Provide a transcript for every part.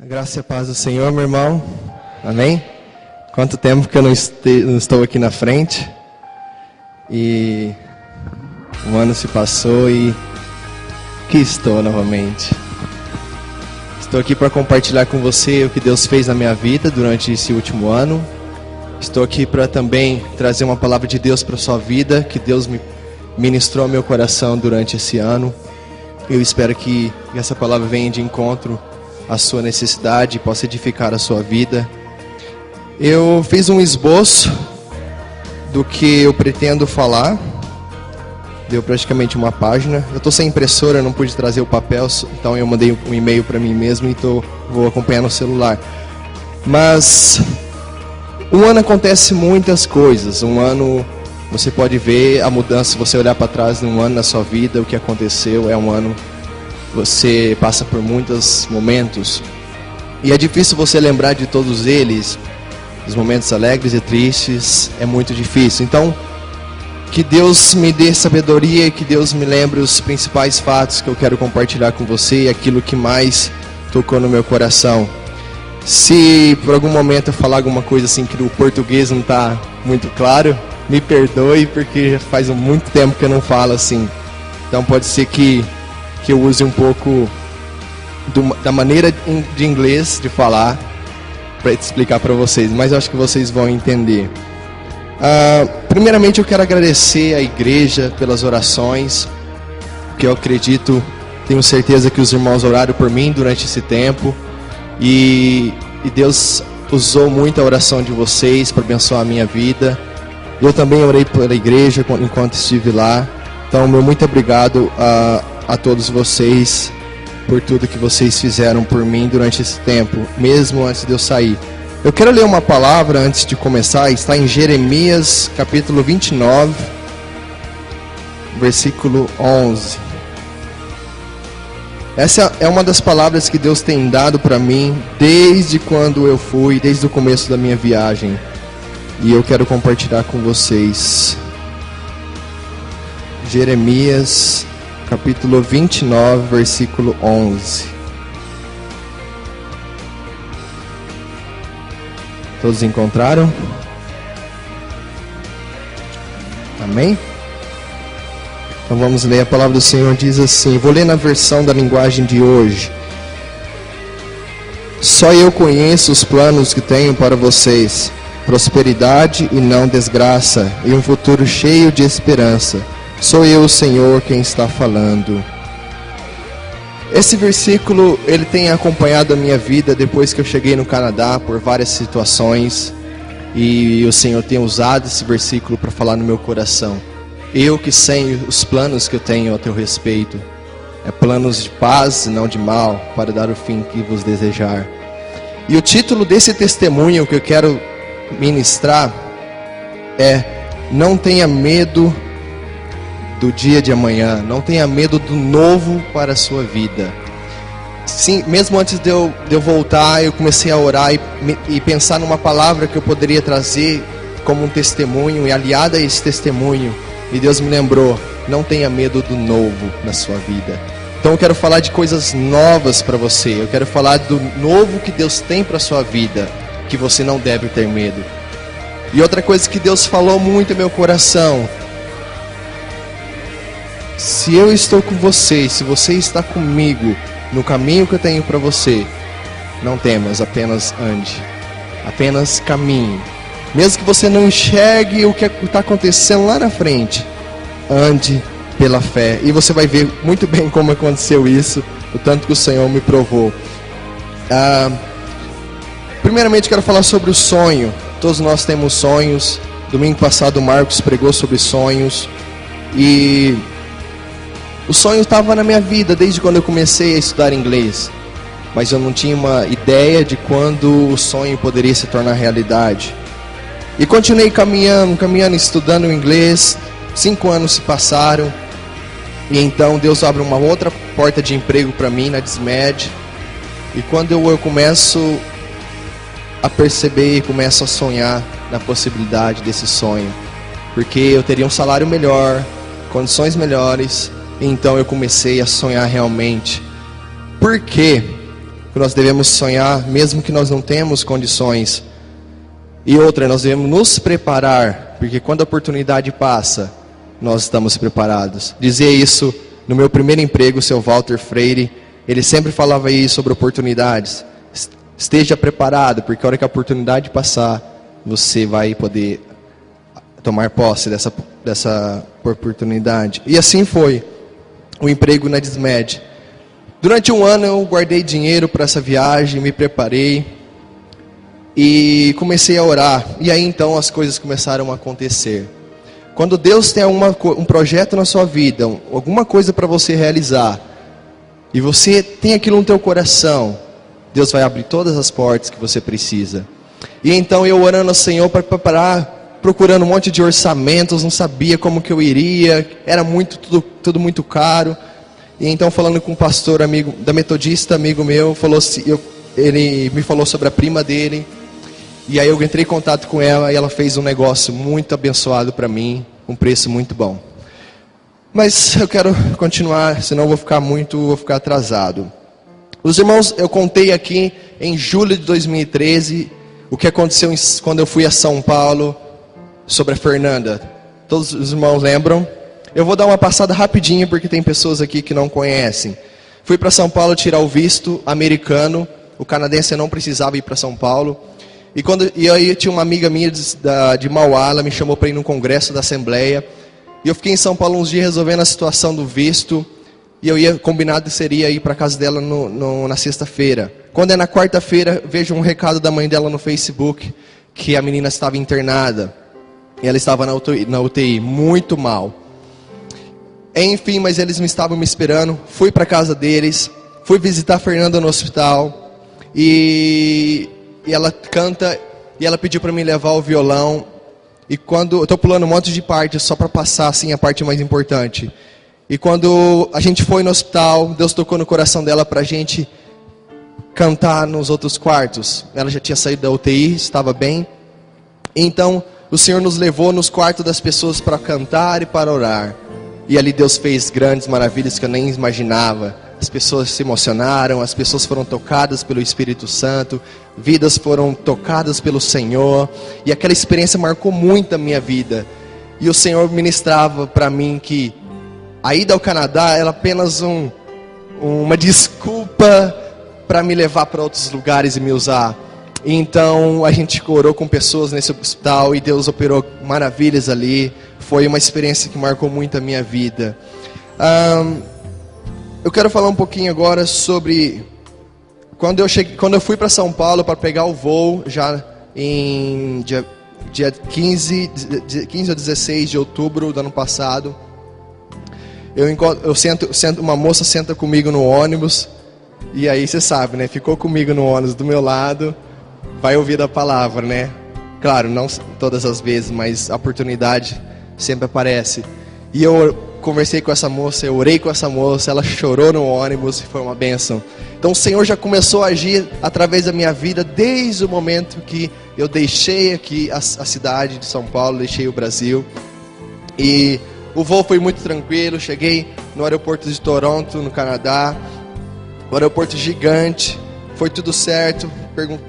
A graça e a paz do Senhor, meu irmão. Amém? Quanto tempo que eu não estou aqui na frente. E um ano se passou e aqui estou novamente. Estou aqui para compartilhar com você o que Deus fez na minha vida durante esse último ano. Estou aqui para também trazer uma palavra de Deus para a sua vida, que Deus me ministrou ao meu coração durante esse ano. Eu espero que essa palavra venha de encontro à sua necessidade e possa edificar a sua vida. Eu fiz um esboço do que eu pretendo falar. Deu praticamente uma página. Eu estou sem impressora, não pude trazer o papel, então eu mandei um e-mail para mim mesmo e vou acompanhar no celular. Mas um ano acontece muitas coisas. Um ano você pode ver a mudança, se você olhar para trás de um ano na sua vida, o que aconteceu. É um ano, você passa por muitos momentos e é difícil você lembrar de todos eles. Os momentos alegres e tristes é muito difícil. Então, que Deus me dê sabedoria e que Deus me lembre os principais fatos que eu quero compartilhar com você e aquilo que mais tocou no meu coração. Se por algum momento eu falar alguma coisa assim que o português não está muito claro, me perdoe, porque faz muito tempo que eu não falo assim. Então pode ser que eu use um pouco da maneira de inglês de falar para explicar para vocês, mas eu acho que vocês vão entender. Primeiramente eu quero agradecer à igreja pelas orações, que eu acredito, tenho certeza que os irmãos oraram por mim durante esse tempo, e Deus usou muito a oração de vocês para abençoar a minha vida. Eu também orei pela igreja enquanto estive lá. Então, meu muito obrigado a todos vocês por tudo que vocês fizeram por mim durante esse tempo, mesmo antes de eu sair. Eu quero ler uma palavra antes de começar. Está em Jeremias capítulo 29, versículo 11. Essa é uma das palavras que Deus tem dado para mim desde quando eu fui, desde o começo da minha viagem. E eu quero compartilhar com vocês. Jeremias capítulo 29, versículo 11. Todos encontraram? Amém? Então vamos ler. A palavra do Senhor diz assim. Vou ler na versão da linguagem de hoje. Só eu conheço os planos que tenho para vocês. Prosperidade e não desgraça, e um futuro cheio de esperança. Sou eu, o Senhor, quem está falando. Esse versículo, ele tem acompanhado a minha vida depois que eu cheguei no Canadá por várias situações. E o Senhor tem usado esse versículo para falar no meu coração. Eu que sei os planos que eu tenho a teu respeito. É planos de paz e não de mal, para dar o fim que vos desejar. E o título desse testemunho que eu quero ministrar é: não tenha medo do dia de amanhã, não tenha medo do novo para a sua vida. Sim, mesmo antes de eu voltar, eu comecei a orar e pensar numa palavra que eu poderia trazer como um testemunho, e aliada a esse testemunho, e Deus me lembrou: não tenha medo do novo na sua vida. Então eu quero falar de coisas novas para você, eu quero falar do novo que Deus tem para a sua vida, que você não deve ter medo. E outra coisa que Deus falou muito no meu coração: se eu estou com você, se você está comigo no caminho que eu tenho para você, não temas, apenas ande, apenas caminhe. Mesmo que você não enxergue o que está acontecendo lá na frente, ande pela fé. E você vai ver muito bem como aconteceu isso, o tanto que o Senhor me provou. Primeiramente quero falar sobre o sonho. Todos nós temos sonhos. Domingo passado o Marcos pregou sobre sonhos. E o sonho estava na minha vida desde quando eu comecei a estudar inglês. Mas eu não tinha uma ideia de quando o sonho poderia se tornar realidade. E continuei caminhando, estudando inglês. 5 anos se passaram. E então Deus abre uma outra porta de emprego para mim na Dismed. E quando eu começo a perceber e começo a sonhar na possibilidade desse sonho, porque eu teria um salário melhor, condições melhores. Então eu comecei a sonhar realmente. Por quê? que nós devemos sonhar, mesmo que nós não temos condições. E outra, nós devemos nos preparar, porque quando a oportunidade passa, nós estamos preparados. Dizia isso no meu primeiro emprego, o seu Walter Freire. Ele sempre falava isso sobre oportunidades. Esteja preparado, porque a hora que a oportunidade passar, você vai poder tomar posse dessa oportunidade. E assim foi o emprego na Dismed. Durante um ano eu guardei dinheiro para essa viagem, me preparei e comecei a orar. E aí então as coisas começaram a acontecer. Quando Deus tem um projeto na sua vida, alguma coisa para você realizar, e você tem aquilo no teu coração, Deus vai abrir todas as portas que você precisa. E então eu orando ao Senhor para preparar, procurando um monte de orçamentos, não sabia como que eu iria, era tudo muito caro. E então falando com um pastor amigo da Metodista, amigo meu, ele me falou sobre a prima dele. E aí eu entrei em contato com ela e ela fez um negócio muito abençoado para mim, um preço muito bom. Mas eu quero continuar, senão vou ficar atrasado. Os irmãos, eu contei aqui em julho de 2013 o que aconteceu quando eu fui a São Paulo sobre a Fernanda. Todos os irmãos lembram? Eu vou dar uma passada rapidinho porque tem pessoas aqui que não conhecem. Fui para São Paulo tirar o visto americano. O canadense não precisava ir para São Paulo. E aí tinha uma amiga minha de Mauá, ela me chamou para ir num congresso da Assembleia. E eu fiquei em São Paulo uns dias resolvendo a situação do visto. E combinado seria ir para casa dela na sexta-feira. Quando é na quarta-feira, vejo um recado da mãe dela no Facebook, que a menina estava internada. E ela estava na UTI, muito mal. Enfim, mas eles estavam me esperando. Fui para casa deles, fui visitar a Fernanda no hospital. E ela canta, e ela pediu para mim levar o violão. E quando eu estou pulando um monte de partes só para passar assim a parte mais importante. E quando a gente foi no hospital, Deus tocou no coração dela para a gente cantar nos outros quartos. Ela já tinha saído da UTI, estava bem. Então o Senhor nos levou nos quartos das pessoas para cantar e para orar. E ali Deus fez grandes maravilhas que eu nem imaginava. As pessoas se emocionaram, as pessoas foram tocadas pelo Espírito Santo, vidas foram tocadas pelo Senhor, e aquela experiência marcou muito a minha vida. E o Senhor ministrava para mim que a ida ao Canadá era apenas uma desculpa para me levar para outros lugares e me usar. E então a gente orou com pessoas nesse hospital e Deus operou maravilhas ali. Foi uma experiência que marcou muito a minha vida. Eu quero falar um pouquinho agora sobre quando eu fui para São Paulo para pegar o voo, já em dia 15 ou 16 de outubro do ano passado. Uma moça senta comigo no ônibus, e aí você sabe, né? Ficou comigo no ônibus do meu lado, vai ouvir a palavra, né? Claro, não todas as vezes, mas a oportunidade sempre aparece. E eu conversei com essa moça, eu orei com essa moça, ela chorou no ônibus e foi uma bênção. Então o Senhor já começou a agir através da minha vida desde o momento que eu deixei aqui a cidade de São Paulo, deixei o Brasil. E o voo foi muito tranquilo, cheguei no aeroporto de Toronto, no Canadá, um aeroporto gigante, foi tudo certo,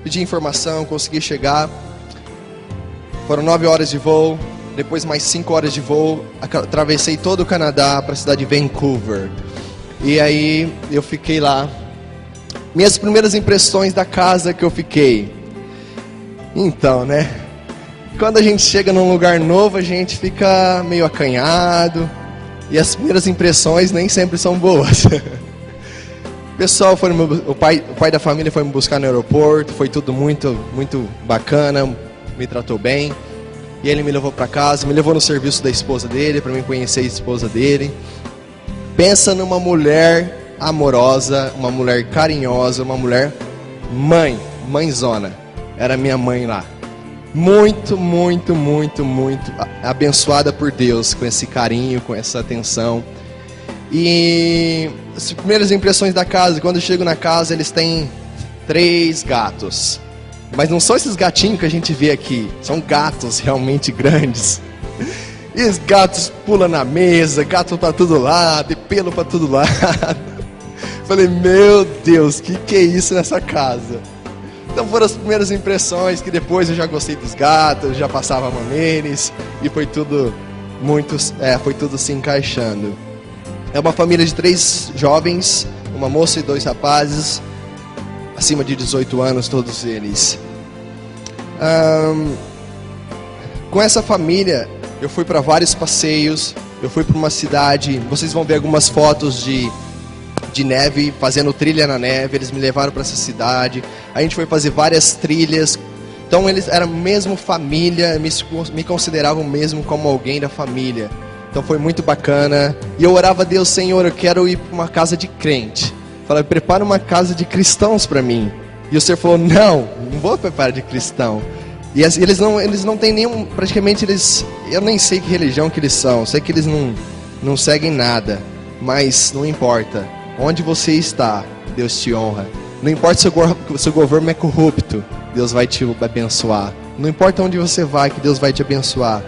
pedi informação, consegui chegar. Foram 9 horas de voo. Depois mais 5 horas de voo, atravessei todo o Canadá para a cidade de Vancouver. E aí eu fiquei lá. Minhas primeiras impressões da casa que eu fiquei. Então, né? Quando a gente chega num lugar novo, a gente fica meio acanhado. E as primeiras impressões nem sempre são boas. O pessoal o pai da família foi me buscar no aeroporto. Foi tudo muito, muito bacana. Me tratou bem. E ele me levou para casa, me levou no serviço da esposa dele, para mim conhecer a esposa dele. Pensa numa mulher amorosa, uma mulher carinhosa, uma mulher mãezona. Era minha mãe lá. Muito, muito, muito, muito abençoada por Deus, com esse carinho, com essa atenção. E as primeiras impressões da casa, quando eu chego na casa, eles têm 3 gatos. Mas não são esses gatinhos que a gente vê aqui. São gatos realmente grandes. E os gatos pulam na mesa, gato para todo lado, e pelo para todo lado. Falei, meu Deus, que é isso nessa casa? Então foram as primeiras impressões, que depois eu já gostei dos gatos, já passava a mão neles, e foi tudo foi tudo se encaixando. É uma família de 3 jovens, uma moça e 2 rapazes, acima de 18 anos, todos eles. Com essa família, eu fui para vários passeios, eu fui para uma cidade, vocês vão ver algumas fotos de neve, fazendo trilha na neve. Eles me levaram para essa cidade, a gente foi fazer várias trilhas. Então eles eram mesmo família, me consideravam mesmo como alguém da família. Então foi muito bacana, e eu orava a Deus, Senhor, eu quero ir para uma casa de crente. Falei, prepara uma casa de cristãos para mim. E o Senhor falou, não vou preparar de cristão. E eles não têm nenhum, praticamente eu nem sei que religião que eles são, sei que eles não seguem nada, mas não importa. Onde você está, Deus te honra. Não importa se o seu governo é corrupto, Deus vai te abençoar. Não importa onde você vai, que Deus vai te abençoar.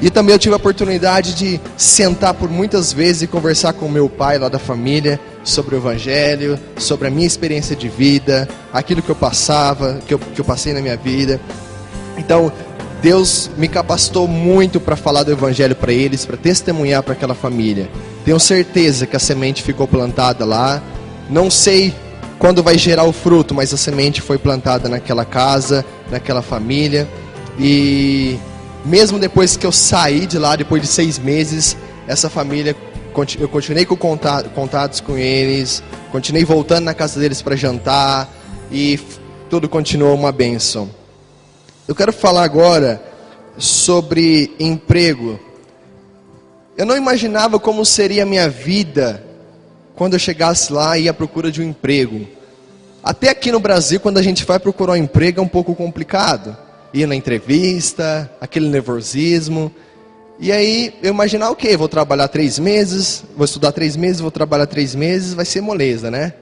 E também eu tive a oportunidade de sentar por muitas vezes e conversar com o meu pai lá da família sobre o Evangelho, sobre a minha experiência de vida, aquilo que eu passava, que eu passei na minha vida. Então, Deus me capacitou muito para falar do Evangelho para eles, para testemunhar para aquela família. Tenho certeza que a semente ficou plantada lá. Não sei quando vai gerar o fruto, mas a semente foi plantada naquela casa, naquela família. E mesmo depois que eu saí de lá, depois de 6 meses, essa família, eu continuei com contatos com eles, continuei voltando na casa deles para jantar, e tudo continuou uma bênção. Eu quero falar agora sobre emprego. Eu não imaginava como seria a minha vida quando eu chegasse lá e ia à procura de um emprego. Até aqui no Brasil, quando a gente vai procurar um emprego, é um pouco complicado. Ir na entrevista, aquele nervosismo. E aí eu imaginava, ok, vou trabalhar 3 meses, vou estudar 3 meses, vou trabalhar 3 meses, vai ser moleza, né?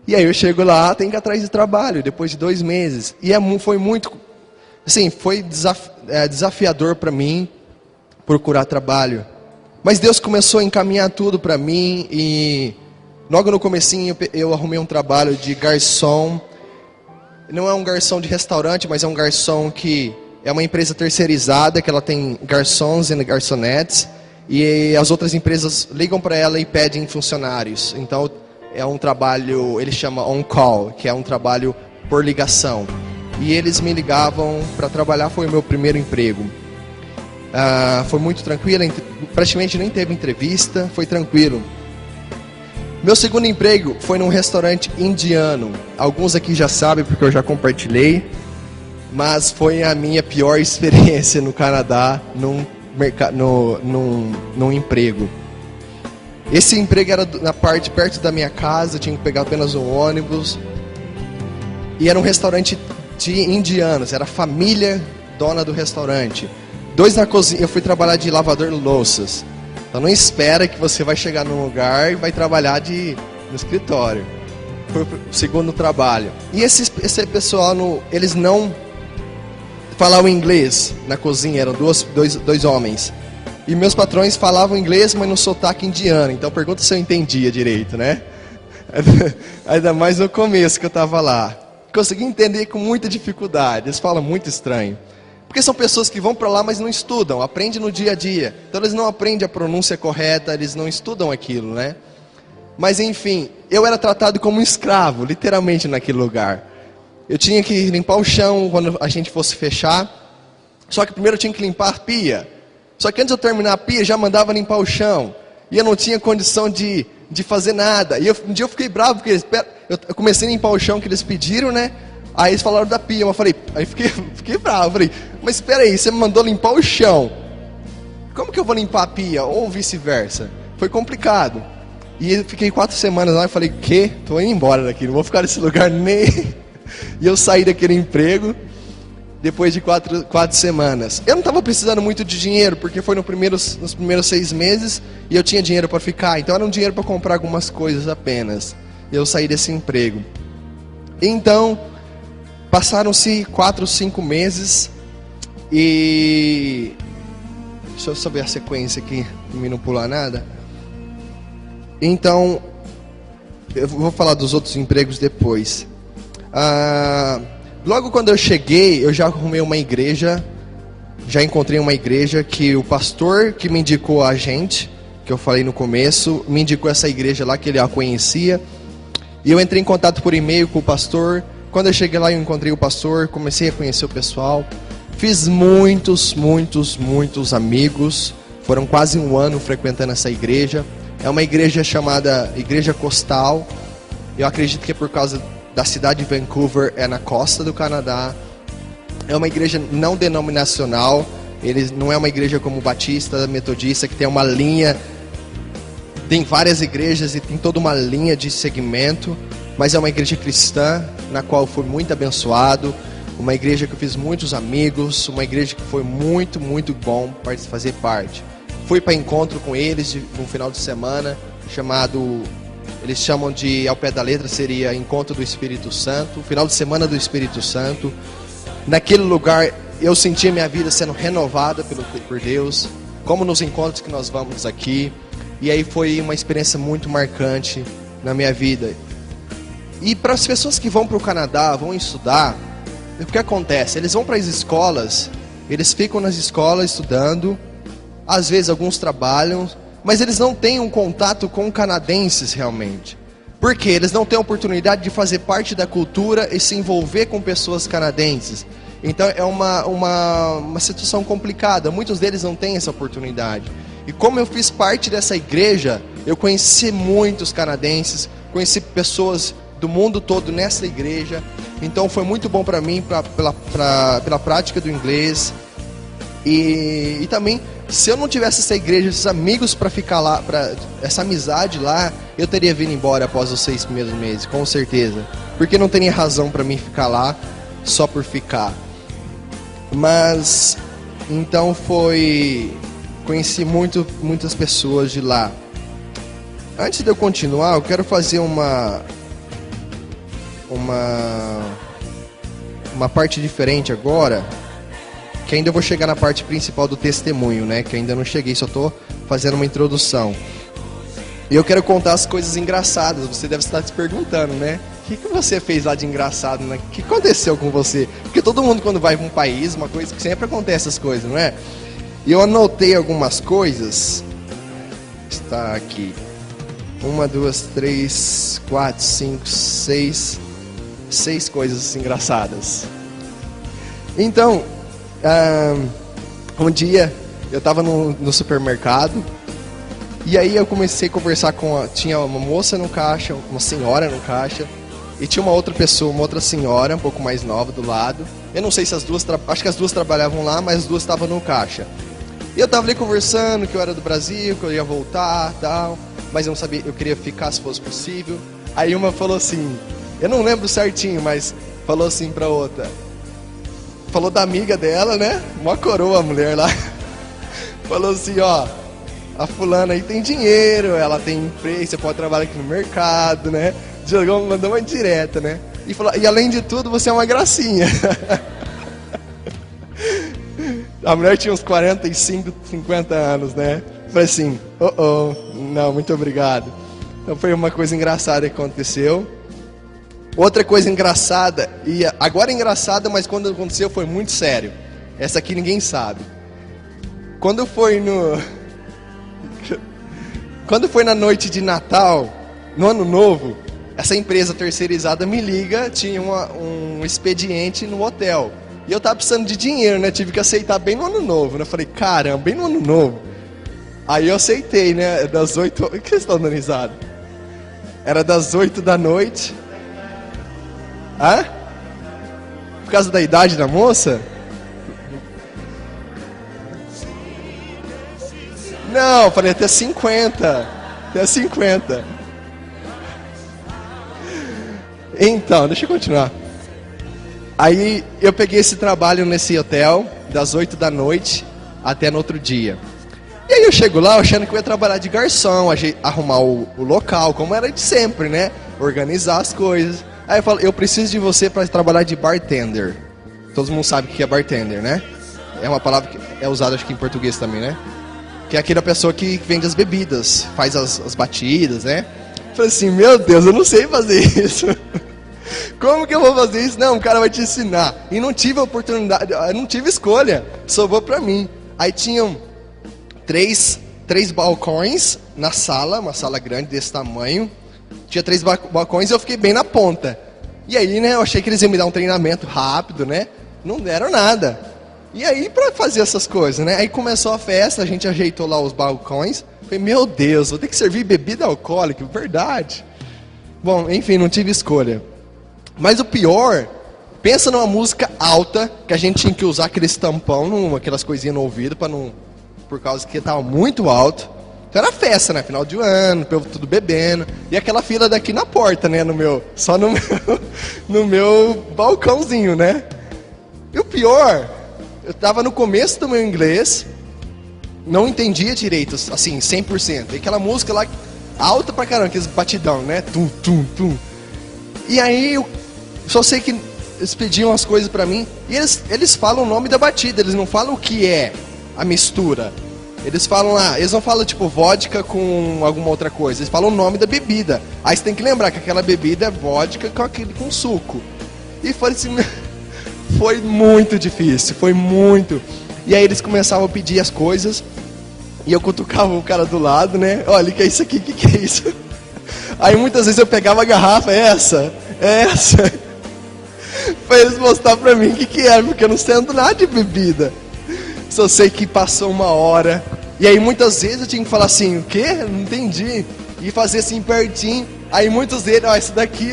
E aí eu chego lá, tenho que ir atrás de trabalho, depois de 2 meses. E foi muito, assim, foi desafiador para mim procurar trabalho. Mas Deus começou a encaminhar tudo para mim, e logo no comecinho eu arrumei um trabalho de garçom. Não é um garçom de restaurante, mas é um garçom que é uma empresa terceirizada, que ela tem garçons e garçonetes, e as outras empresas ligam para ela e pedem funcionários. Então é um trabalho, ele chama on-call, que é um trabalho por ligação. E eles me ligavam para trabalhar, foi o meu primeiro emprego. Foi muito tranquilo, praticamente nem teve entrevista, foi tranquilo. Meu segundo emprego foi num restaurante indiano. Alguns aqui já sabem porque eu já compartilhei, mas foi a minha pior experiência no Canadá num emprego. Esse emprego era na parte perto da minha casa, tinha que pegar apenas um ônibus. E era um restaurante de indianos, era a família dona do restaurante. 2 na cozinha, eu fui trabalhar de lavador de louças. Então não espera que você vai chegar num lugar e vai trabalhar no escritório. Foi o segundo trabalho. E esse pessoal, eles não falavam inglês na cozinha, eram dois homens. E meus patrões falavam inglês, mas no sotaque indiano. Então pergunta se eu entendia direito, né? Ainda mais no começo que eu estava lá. Consegui entender com muita dificuldade. Eles falam muito estranho. Porque são pessoas que vão para lá, mas não estudam, aprendem no dia a dia. Então eles não aprendem a pronúncia correta, eles não estudam aquilo, né? Mas enfim, eu era tratado como um escravo, literalmente naquele lugar. Eu tinha que limpar o chão quando a gente fosse fechar. Só que primeiro eu tinha que limpar a pia. Só que antes de eu terminar a pia, já mandava limpar o chão. E eu não tinha condição de fazer nada. E um dia eu fiquei bravo, porque eu comecei a limpar o chão que eles pediram, né? Aí eles falaram da pia, aí fiquei bravo, falei, mas espera aí, você me mandou limpar o chão, como que eu vou limpar a pia? Ou vice-versa. Foi complicado. E eu fiquei 4 semanas lá e falei, tô indo embora daqui, não vou ficar nesse lugar nem... E eu saí daquele emprego, depois de 4 semanas. Eu não estava precisando muito de dinheiro, porque foi nos primeiros 6 meses, e eu tinha dinheiro para ficar, então era um dinheiro para comprar algumas coisas apenas. E eu saí desse emprego. Então... passaram-se 4, 5 meses e... deixa eu saber a sequência aqui, para mim não pular nada. Então, eu vou falar dos outros empregos depois. Logo quando eu cheguei, eu já arrumei uma igreja, já encontrei uma igreja que o pastor que me indicou a gente, que eu falei no começo, me indicou essa igreja lá que ele a conhecia. E eu entrei em contato por e-mail com o pastor. Quando eu cheguei lá, eu encontrei o pastor, comecei a conhecer o pessoal. Fiz muitos amigos. Foram quase um ano frequentando essa igreja. É uma igreja chamada Igreja Costal. Eu acredito que é por causa da cidade de Vancouver, é na costa do Canadá. É uma igreja não denominacional. Ele não é uma igreja como Batista, Metodista, que tem uma linha. Tem várias igrejas e tem toda uma linha de segmento. Mas é uma igreja cristã, na qual fui muito abençoado. Uma igreja que eu fiz muitos amigos. Uma igreja que foi muito bom para fazer parte. Fui para encontro com eles no final de semana, chamado, eles chamam de, ao pé da letra, seria Encontro do Espírito Santo, final de semana do Espírito Santo. Naquele lugar, eu senti a minha vida sendo renovada por Deus, como nos encontros que nós vamos aqui. E aí foi uma experiência muito marcante na minha vida. E para as pessoas que vão para o Canadá, vão estudar, o que acontece? Eles vão para as escolas, eles ficam nas escolas estudando. Às vezes alguns trabalham, mas eles não têm um contato com canadenses realmente. Por quê? Eles não têm a oportunidade de fazer parte da cultura e se envolver com pessoas canadenses. Então é uma situação complicada. Muitos deles não têm essa oportunidade. E como eu fiz parte dessa igreja, eu conheci muitos canadenses, conheci pessoas do mundo todo nessa igreja. Então foi muito bom para mim, pela prática do inglês. E também, se eu não tivesse essa igreja, esses amigos para ficar lá, essa amizade lá, eu teria vindo embora após os 6 primeiros meses, com certeza. Porque não teria razão para mim ficar lá só por ficar. Mas, então conheci muitas pessoas de lá. Antes de eu continuar, eu quero fazer uma parte diferente agora. Que ainda eu vou chegar na parte principal do testemunho, né? Que ainda não cheguei, só estou fazendo uma introdução. E eu quero contar as coisas engraçadas. Você deve estar se perguntando, né? O que você fez lá de engraçado, né? O que aconteceu com você? Porque todo mundo quando vai para um país, uma coisa que sempre acontece essas coisas, não é? E eu anotei algumas coisas. Está aqui. 1, 2, 3, 4, 5, 6. 6 coisas engraçadas. Então... um dia eu estava no supermercado e aí eu comecei a conversar tinha uma moça no caixa, uma senhora no caixa e tinha uma outra pessoa, uma outra senhora um pouco mais nova do lado. Eu não sei se as duas, acho que as duas trabalhavam lá, mas as duas estavam no caixa. E eu estava ali conversando que eu era do Brasil, que eu ia voltar, tal, mas eu não sabia, eu queria ficar se fosse possível. Aí uma falou assim, eu não lembro certinho, mas falou assim para outra. Falou da amiga dela, né? Uma coroa a mulher lá. Falou assim, ó, a fulana aí tem dinheiro, ela tem emprego, você pode trabalhar aqui no mercado, né? Mandou uma direta, né? E falou, e além de tudo, você é uma gracinha. A mulher tinha uns 45, 50 anos, né? Falei assim, não, muito obrigado. Então foi uma coisa engraçada que aconteceu. Outra coisa engraçada, e agora é engraçada, mas quando aconteceu foi muito sério. Essa aqui ninguém sabe. Quando foi na noite de Natal, no Ano Novo, essa empresa terceirizada me liga, tinha um expediente no hotel. E eu tava precisando de dinheiro, né? Tive que aceitar bem no Ano Novo, né? Falei, caramba, bem no Ano Novo. Aí eu aceitei, né? Das 8... O que vocês estão dando risada? Era das 8 da noite... Hã? Por causa da idade da moça? Não, falei até 50. Até 50. Então, deixa eu continuar. Aí eu peguei esse trabalho nesse hotel, das 8 da noite até no outro dia. E aí eu chego lá achando que eu ia trabalhar de garçom, arrumar o local, como era de sempre, né? Organizar as coisas. Aí eu falo, eu preciso de você para trabalhar de bartender. Todo mundo sabe o que é bartender, né? É uma palavra que é usada acho que em português também, né? Que é aquela pessoa que vende as bebidas, faz as batidas, né? Falei assim, meu Deus, eu não sei fazer isso. Como que eu vou fazer isso? Não, o cara vai te ensinar. E não tive oportunidade, não tive escolha. Sobrou pra mim. Aí tinham três balcões na sala, uma sala grande desse tamanho. Tinha 3 balcões e eu fiquei bem na ponta. E aí, né, eu achei que eles iam me dar um treinamento rápido, né? Não deram nada. E aí, pra fazer essas coisas, né? Aí começou a festa, a gente ajeitou lá os balcões. Falei, meu Deus, vou ter que servir bebida alcoólica, verdade. Bom, enfim, não tive escolha. Mas o pior, pensa numa música alta, que a gente tinha que usar aqueles tampão, aquelas coisinhas no ouvido, pra não, por causa que estava muito alto. Então era festa, né? Final de ano, o povo tudo bebendo. E aquela fila daqui na porta, né? Só no meu balcãozinho, né? E o pior, eu tava no começo do meu inglês, não entendia direito, assim, 100%. E aquela música lá, alta pra caramba, aqueles batidão, né? Tum, tum, tum. E aí, eu só sei que eles pediam as coisas pra mim, e eles falam o nome da batida, eles não falam o que é a mistura. Eles falam lá, eles não falam tipo vodka com alguma outra coisa, eles falam o nome da bebida. Aí você tem que lembrar que aquela bebida é vodka com suco. E foi assim, foi muito difícil, foi muito. E aí eles começavam a pedir as coisas, e eu cutucava o cara do lado, né? Olha, que é isso aqui, que é isso? Aí muitas vezes eu pegava a garrafa, essa. Pra eles mostrar pra mim o que era, porque eu não entendo nada de bebida. Só sei que passou 1 hora. E aí muitas vezes eu tinha que falar assim, o quê? Não entendi. E fazer assim pertinho. Aí muitos deles, ó, esse daqui.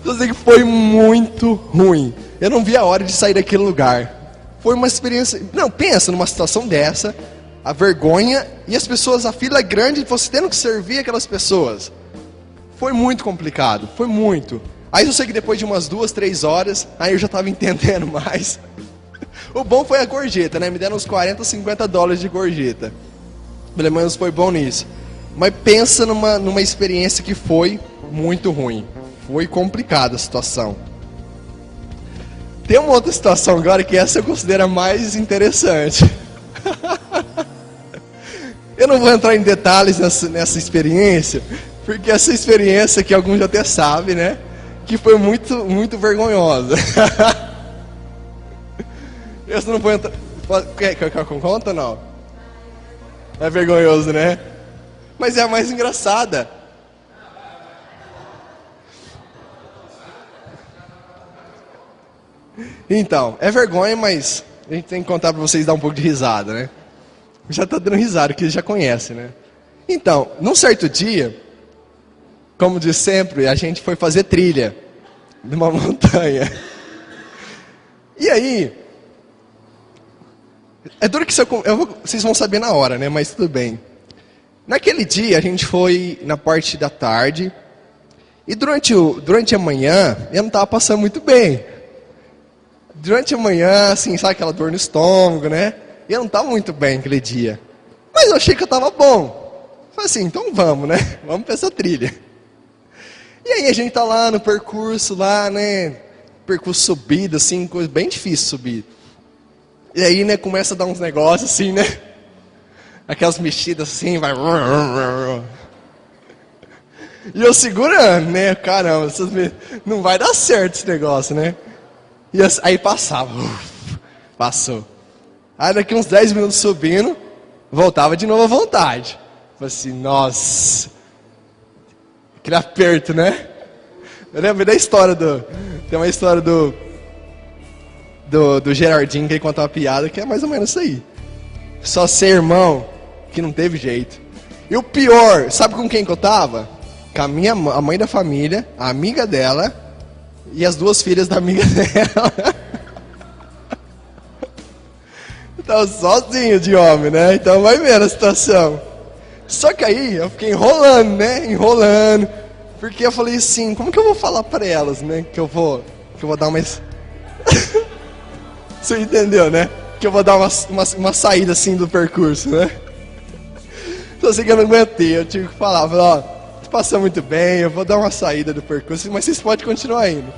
Só sei que foi muito ruim. Eu não vi a hora de sair daquele lugar. Foi uma experiência... Não, pensa numa situação dessa, a vergonha e as pessoas, a fila é grande, você tendo que servir aquelas pessoas. Foi muito complicado, foi muito. Aí eu sei que depois de umas 2, 3 horas, aí eu já estava entendendo mais. O bom foi a gorjeta, né? Me deram uns 40, 50 dólares de gorjeta. Pelo menos foi bom nisso. Mas pensa numa experiência que foi muito ruim. Foi complicada a situação. Tem uma outra situação agora que essa eu considero a mais interessante. Eu não vou entrar em detalhes nessa experiência, porque essa experiência que alguns até sabem, né? Que foi muito, muito vergonhosa. Eu não vou entrar... Quer conta ou não? É vergonhoso, né? Mas é a mais engraçada. Então, é vergonha, mas a gente tem que contar pra vocês dar um pouco de risada, né? Já tá dando risada, que já conhece, né? Então, num certo dia, como de sempre, a gente foi fazer trilha numa montanha. E aí, é duro que vocês vão saber na hora, né? Mas tudo bem. Naquele dia, a gente foi na parte da tarde, e durante a manhã, eu não estava passando muito bem. Durante a manhã, assim, sabe aquela dor no estômago, né? E eu não estava muito bem aquele dia. Mas eu achei que eu estava bom. Falei assim, então vamos, né? Vamos para essa trilha. E aí a gente tá lá no percurso, lá, né? Percurso subido, assim, coisa bem difícil subir. E aí, né, começa a dar uns negócios assim, né? Aquelas mexidas assim, vai... E eu segurando, né? Caramba, não vai dar certo esse negócio, né? E aí passava. Passou. Aí daqui uns 10 minutos subindo, voltava de novo à vontade. Falei assim, nossa. Aquele aperto, né? Eu lembro da história tem uma história do Gerardinho, que ele conta uma piada que é mais ou menos isso aí. Só ser irmão, que não teve jeito. E o pior, sabe com quem que eu tava? Com a mãe da família, a amiga dela e as 2 filhas da amiga dela. Tava sozinho de homem, né? Então vai vendo a situação. Só que aí eu fiquei enrolando, né? Enrolando. Porque eu falei assim, como que eu vou falar pra elas, né? Que eu vou dar mais... Você entendeu, né? Que eu vou dar uma saída assim do percurso, né? Só sei que eu não aguentei, eu tive que falar, ó, passou muito bem, eu vou dar uma saída do percurso, mas vocês podem continuar indo.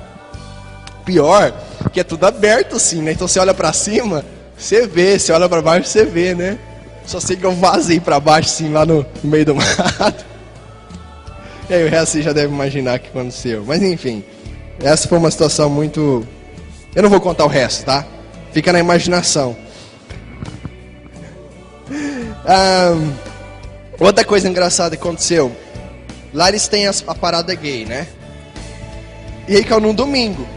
Pior, que é tudo aberto assim, né? Então você olha pra cima, você vê, você olha pra baixo, você vê, né? Só sei que eu vazei pra baixo, assim, lá no meio do mato. E aí o resto você já deve imaginar o que aconteceu. Mas enfim, essa foi uma situação muito... Eu não vou contar o resto, tá? Fica na imaginação. Outra coisa engraçada que aconteceu. Lá eles têm a parada gay, né? E aí caiu num domingo.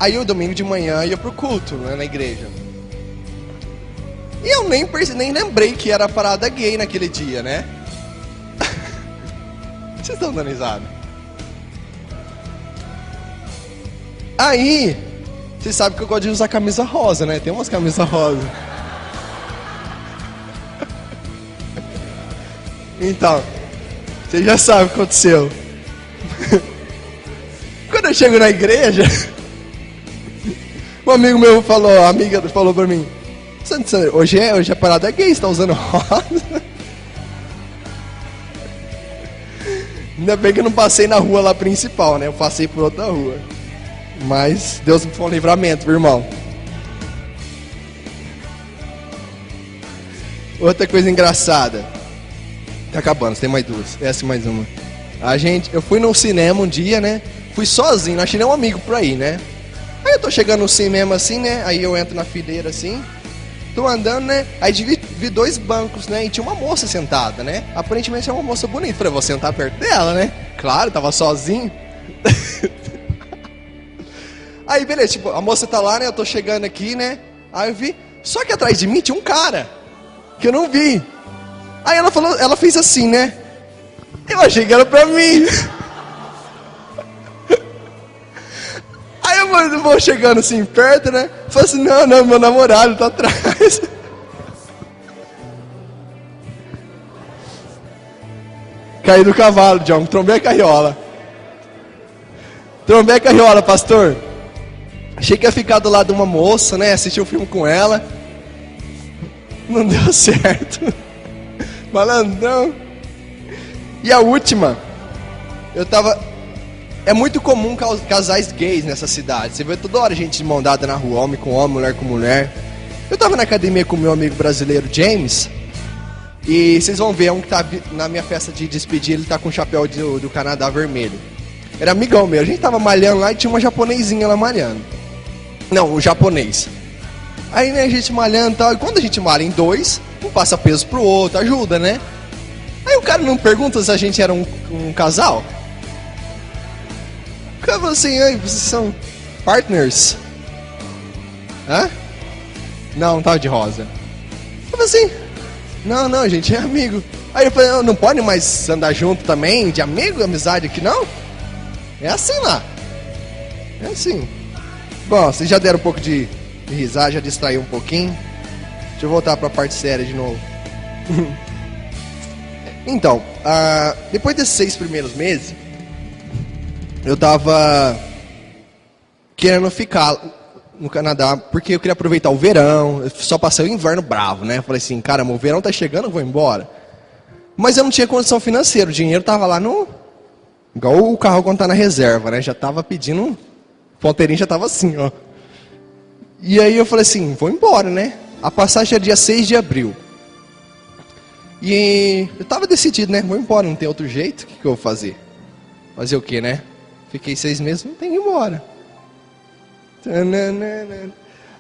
Aí o domingo de manhã ia pro culto, né, na igreja. E eu nem lembrei que era a parada gay naquele dia, né? Vocês estão dando risada? Aí, vocês sabem que eu gosto de usar camisa rosa, né? Tem umas camisas rosa. Então, vocês já sabem o que aconteceu. Quando eu chego na igreja, um amigo meu falou, a amiga falou pra mim: hoje é parada gay, você tá usando rosa? Ainda bem que eu não passei na rua lá principal, né? Eu passei por outra rua. Mas Deus me foi um livramento, meu irmão. Outra coisa engraçada. Tá acabando, tem mais duas. Essa e mais uma. Eu fui no cinema um dia, né? Fui sozinho, não achei nenhum amigo por aí, né? Aí eu tô chegando no cinema assim, né? Aí eu entro na fileira assim. Tô andando, né? Aí vi dois bancos, né? E tinha uma moça sentada, né? Aparentemente é uma moça bonita. Falei, vou sentar perto dela, né? Claro, tava sozinho. Aí, beleza, tipo, a moça tá lá, né? Eu tô chegando aqui, né? Aí eu vi. Só que atrás de mim tinha um cara que eu não vi. Aí ela fez assim, né? Eu achei que era pra mim. Aí eu vou chegando assim perto, né? Falei assim, não, meu namorado tá atrás. Caí do cavalo, John. Trombei a carriola. Trombei a carriola, pastor. Achei que ia ficar do lado de uma moça, né? Assistir um filme com ela. Não deu certo. Malandrão. E a última, é muito comum casais gays nessa cidade. Você vê toda hora gente de mão dada na rua, homem com homem, mulher com mulher. Eu tava na academia com meu amigo brasileiro James. E vocês vão ver, um que tá na minha festa de despedir, ele tá com o chapéu do Canadá vermelho. Era amigão meu, a gente tava malhando lá e tinha uma japonesinha lá malhando. Não, um japonês. Aí, né, a gente malhando e tal, e quando a gente malha em dois, um passa peso pro outro, ajuda, né? Aí o cara não pergunta se a gente era um casal. O cara falou assim, vocês são partners? Hã? Não tava de rosa. Eu falei assim, não, a gente é amigo. Aí eu falei, não pode mais andar junto também, de amigo, amizade aqui, não? É assim lá. É assim. Bom, vocês já deram um pouco de risada, já distraiu um pouquinho. Deixa eu voltar pra parte séria de novo. Então, depois desses 6 primeiros meses, eu tava querendo ficar no Canadá, porque eu queria aproveitar o verão. Eu só passei o inverno bravo, né? Eu falei assim, caramba, o verão tá chegando, eu vou embora. Mas eu não tinha condição financeira, o dinheiro tava lá no... Igual o carro quando tá na reserva, né? Já tava pedindo... O ponteirinho já tava assim, ó. E aí eu falei assim, vou embora, né? A passagem é dia 6 de abril. E eu tava decidido, né? Vou embora, não tem outro jeito. O que eu vou fazer? Fazer o quê, né? Fiquei 6 meses, não tem que ir embora.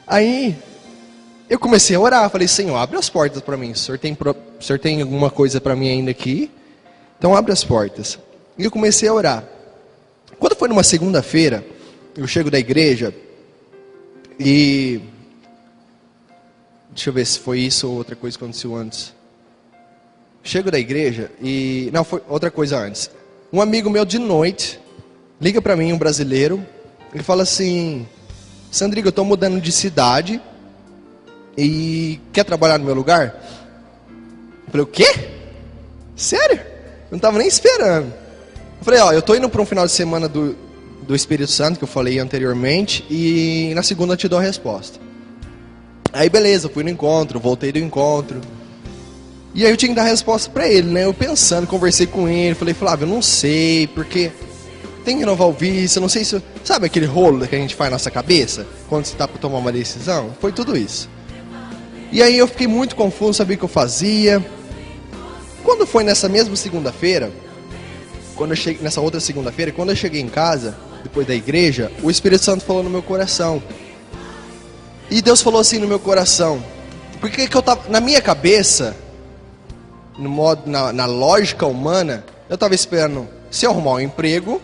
Aí eu comecei a orar, falei, Senhor, abre as portas para mim. O senhor tem alguma coisa para mim ainda aqui? Então abre as portas. E eu comecei a orar. Quando foi numa segunda-feira, eu chego da igreja e... Deixa eu ver se foi isso ou outra coisa que aconteceu antes. Chego da igreja e... Não, foi outra coisa antes. Um amigo meu de noite liga para mim, um brasileiro. Ele fala assim... Sandrigo, eu estou mudando de cidade e quer trabalhar no meu lugar? Eu falei, o quê? Sério? Eu não estava nem esperando. Eu falei, eu estou indo para um final de semana do Espírito Santo, que eu falei anteriormente, e na segunda eu te dou a resposta. Aí beleza, fui no encontro, voltei do encontro. E aí eu tinha que dar a resposta para ele, né? Eu pensando, conversei com ele, falei, Flávio, eu não sei, porque... Tem que renovar o visto, eu não sei se... Sabe aquele rolo que a gente faz na nossa cabeça? Quando você está para tomar uma decisão? Foi tudo isso. E aí eu fiquei muito confuso, sabia o que eu fazia. Quando foi nessa mesma segunda-feira, nessa outra segunda-feira, quando eu cheguei em casa, depois da igreja, o Espírito Santo falou no meu coração. E Deus falou assim no meu coração, porque que eu tava, na minha cabeça, na lógica humana, eu estava esperando, se eu arrumar um emprego,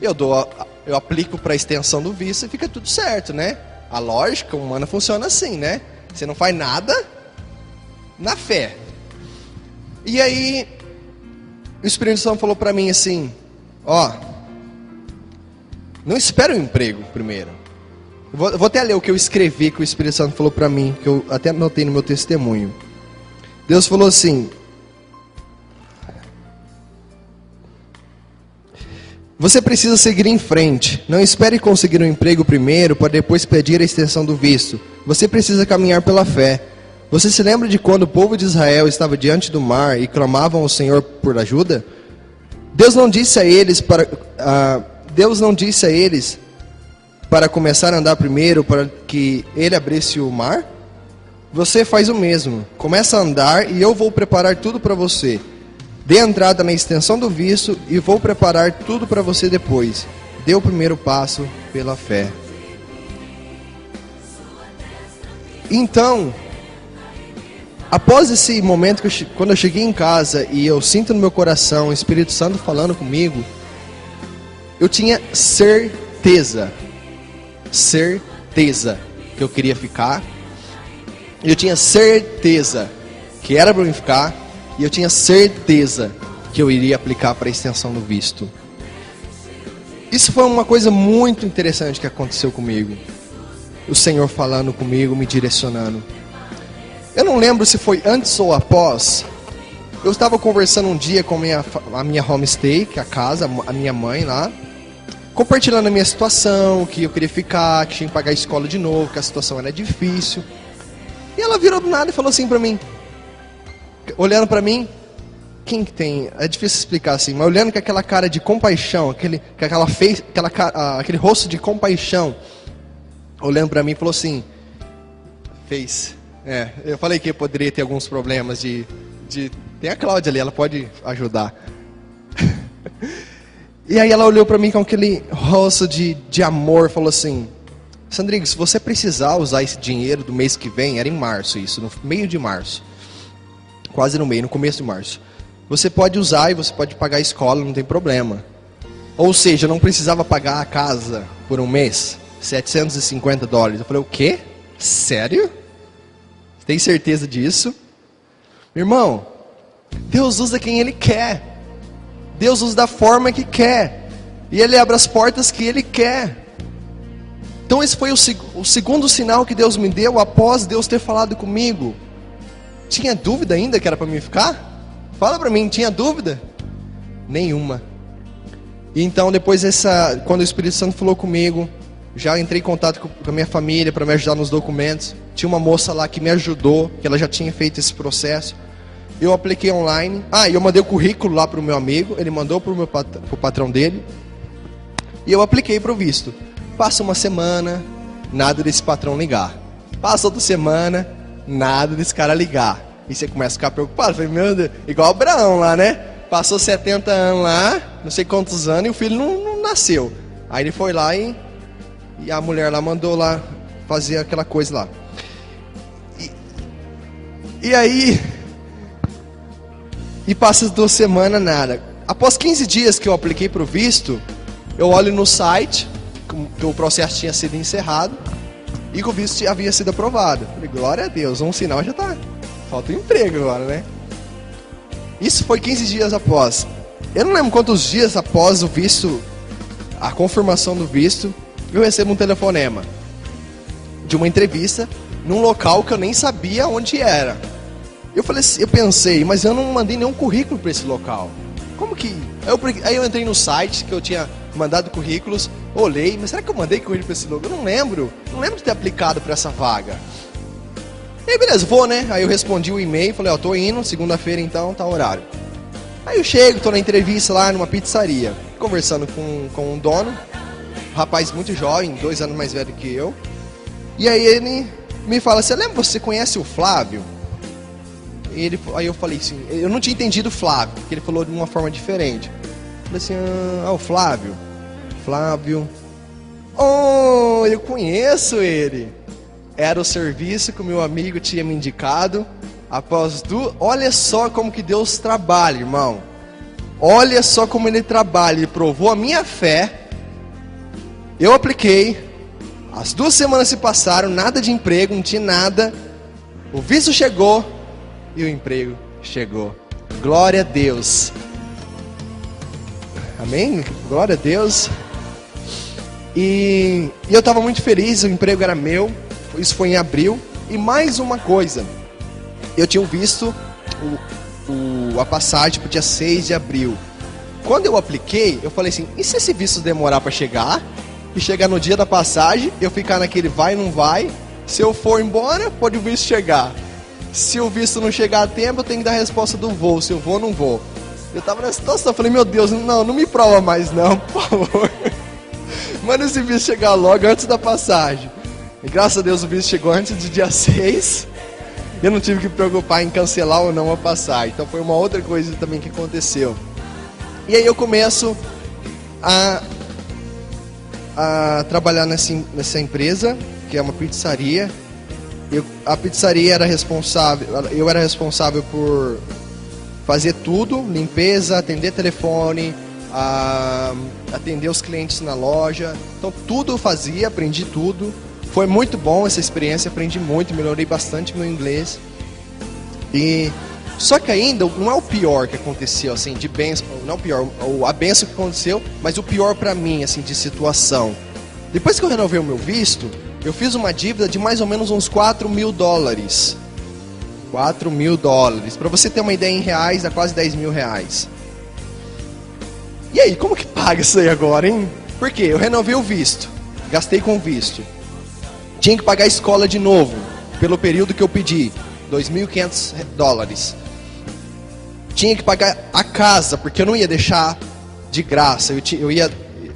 eu aplico para a extensão do visto e fica tudo certo, né? A lógica humana funciona assim, né? Você não faz nada na fé. E aí, o Espírito Santo falou para mim assim, não espera o emprego primeiro. Eu vou até ler o que eu escrevi, que o Espírito Santo falou para mim, que eu até anotei no meu testemunho. Deus falou assim: você precisa seguir em frente. Não espere conseguir um emprego primeiro para depois pedir a extensão do visto. Você precisa caminhar pela fé. Você se lembra de quando o povo de Israel estava diante do mar e clamavam ao Senhor por ajuda? Deus não disse a eles para começar a andar primeiro, para que ele abrisse o mar? Você faz o mesmo. Começa a andar e eu vou preparar tudo para você. Dê entrada na extensão do visto e vou preparar tudo para você depois. Dê o primeiro passo pela fé. Então, após esse momento, quando eu cheguei em casa e eu sinto no meu coração o Espírito Santo falando comigo, eu tinha certeza que eu queria ficar. Eu tinha certeza que era para mim ficar. E eu tinha certeza que eu iria aplicar para a extensão do visto. Isso foi uma coisa muito interessante que aconteceu comigo. O Senhor falando comigo, me direcionando. Eu não lembro se foi antes ou após. Eu estava conversando um dia com a minha homestay, que é a casa, a minha mãe lá, compartilhando a minha situação, que eu queria ficar, que tinha que pagar a escola de novo, que a situação era difícil. E ela virou do nada e falou assim para mim, olhando para mim, quem que tem, é difícil explicar assim, mas olhando com aquela cara de compaixão, aquele rosto de compaixão, olhando para mim, falou assim, eu falei que eu poderia ter alguns problemas tem a Cláudia ali, ela pode ajudar. E aí ela olhou para mim com aquele rosto de amor, falou assim, Sandrinho, se você precisar usar esse dinheiro do mês que vem, era em março isso, no meio de março, quase no meio, no começo de março, você pode usar e você pode pagar a escola, não tem problema. Ou seja, eu não precisava pagar a casa por um mês, $750. Eu falei, o quê? Sério? Tem certeza disso? Irmão, Deus usa quem Ele quer. Deus usa da forma que quer. E Ele abre as portas que Ele quer. Então esse foi o segundo sinal que Deus me deu após Deus ter falado comigo. Tinha dúvida ainda que era para mim ficar? Fala para mim, tinha dúvida? Nenhuma. E então depois quando o Espírito Santo falou comigo, já entrei em contato com a minha família para me ajudar nos documentos. Tinha uma moça lá que me ajudou, que ela já tinha feito esse processo. Eu apliquei online. E eu mandei o currículo lá para o meu amigo, ele mandou para o patrão dele. E eu apliquei para o visto. Passa uma semana, nada desse patrão ligar. Passa outra semana, nada desse cara ligar. E você começa a ficar preocupado. Falei, meu Deus, igual Abraão lá, né? Passou 70 anos lá, não sei quantos anos, e o filho não nasceu. Aí ele foi lá e a mulher lá mandou lá fazer aquela coisa lá. E aí, passa 2 semanas, nada. Após 15 dias que eu apliquei para o visto, eu olho no site, que o processo tinha sido encerrado, e que o visto havia sido aprovado. Falei, glória a Deus, um sinal já está. Falta um emprego agora, né? Isso foi 15 dias após. Eu não lembro quantos dias após o visto, a confirmação do visto, eu recebo um telefonema de uma entrevista num local que eu nem sabia onde era. Eu pensei, mas eu não mandei nenhum currículo para esse local. Como que... Aí eu entrei no site que eu tinha mandado currículos, olhei, mas será que eu mandei currículo para esse lugar? Eu não lembro de ter aplicado para essa vaga. E aí beleza, vou, né? Aí eu respondi o e-mail, falei, tô indo, segunda-feira então, tá o horário. Aí eu chego, tô na entrevista lá numa pizzaria, conversando com um dono, um rapaz muito jovem, 2 anos mais velho que eu. E aí ele me fala assim, lembra, você conhece o Flávio? Aí eu falei assim, eu não tinha entendido o Flávio, porque ele falou de uma forma diferente. Eu falei assim, o Flávio. Oh, eu conheço ele. Era o serviço que o meu amigo tinha me indicado. Olha só como que Deus trabalha, irmão. Olha só como Ele trabalha. Ele provou a minha fé. Eu apliquei. As 2 semanas se passaram, nada de emprego, não tinha nada. O visto chegou e o emprego chegou. Glória a Deus. Amém? Glória a Deus. E eu estava muito feliz, o emprego era meu. Isso foi em abril. E mais uma coisa, eu tinha visto a passagem para o dia 6 de abril. Quando eu apliquei, eu falei assim, e se esse visto demorar para chegar? E chegar no dia da passagem, eu ficar naquele vai, não vai. Se eu for embora, pode o visto chegar. Se o visto não chegar a tempo, eu tenho que dar a resposta do voo. Se eu vou, não vou. Eu tava nessa situação, eu falei, meu Deus, não me prova mais não, por favor. Manda esse visto chegar logo antes da passagem. E graças a Deus o visto chegou antes do dia 6. Eu não tive que me preocupar em cancelar ou não a passagem. Então foi uma outra coisa também que aconteceu. E aí eu começo a trabalhar nessa empresa, que é uma pizzaria. A pizzaria eu era responsável por fazer tudo, limpeza, atender telefone, atender os clientes na loja. Então tudo eu fazia, aprendi tudo. Foi muito bom essa experiência, aprendi muito, melhorei bastante meu inglês. Só que ainda não é o pior que aconteceu, assim, de bênção, não é o pior, a bênção que aconteceu, mas o pior pra mim, assim, de situação. Depois que eu renovei o meu visto, eu fiz uma dívida de mais ou menos uns $4.000. $4.000. Pra você ter uma ideia em reais, dá quase R$10.000. E aí, como que paga isso aí agora, hein? Por quê? Eu renovei o visto, gastei com o visto. Tinha que pagar a escola de novo, pelo período que eu pedi, $2.500. Tinha que pagar a casa, porque eu não ia deixar de graça.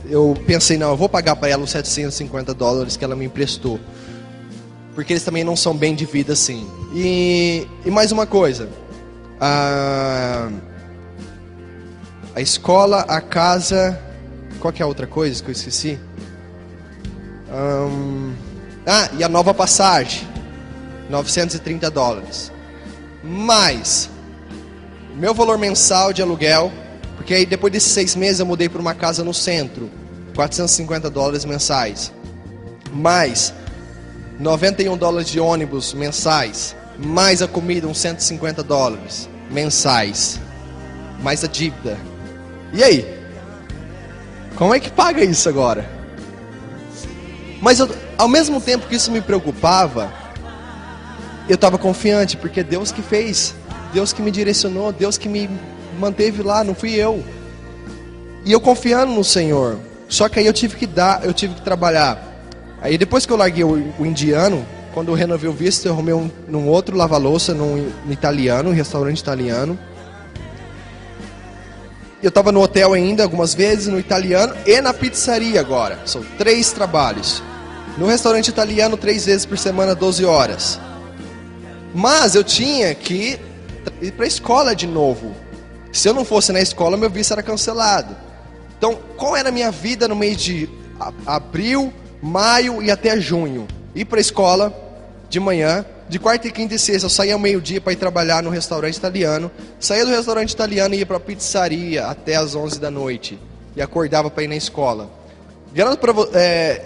Eu pensei, não, eu vou pagar para ela os $750 que ela me emprestou. Porque eles também não são bem de vida assim. E mais uma coisa. A escola, a casa... Qual que é a outra coisa que eu esqueci? E a nova passagem. $930. Mais meu valor mensal de aluguel, porque aí depois desses 6 meses eu mudei para uma casa no centro, $450 mensais, mais $91 de ônibus mensais, mais a comida, uns $150 mensais, mais a dívida. E aí? Como é que paga isso agora? Mas ao mesmo tempo que isso me preocupava, eu estava confiante, porque Deus que fez, Deus que me direcionou, Deus que me manteve lá, não fui eu. E eu confiando no Senhor. Só que aí eu tive que trabalhar. Aí depois que eu larguei o indiano, quando eu renovei o visto, eu arrumei num outro lava-louça, num italiano, um restaurante italiano. Eu estava no hotel ainda, algumas vezes, no italiano e na pizzaria agora. São 3 trabalhos. No restaurante italiano, 3 vezes por semana, 12 horas. Mas eu tinha que ir para a escola de novo. Se eu não fosse na escola, meu visto era cancelado. Então, qual era a minha vida no mês de abril, maio e até junho? Ir para a escola de manhã, de quarta e quinta e sexta, eu saía ao meio-dia para ir trabalhar no restaurante italiano. Saía do restaurante italiano e ia para a pizzaria até as 11 da noite. E acordava para ir na escola.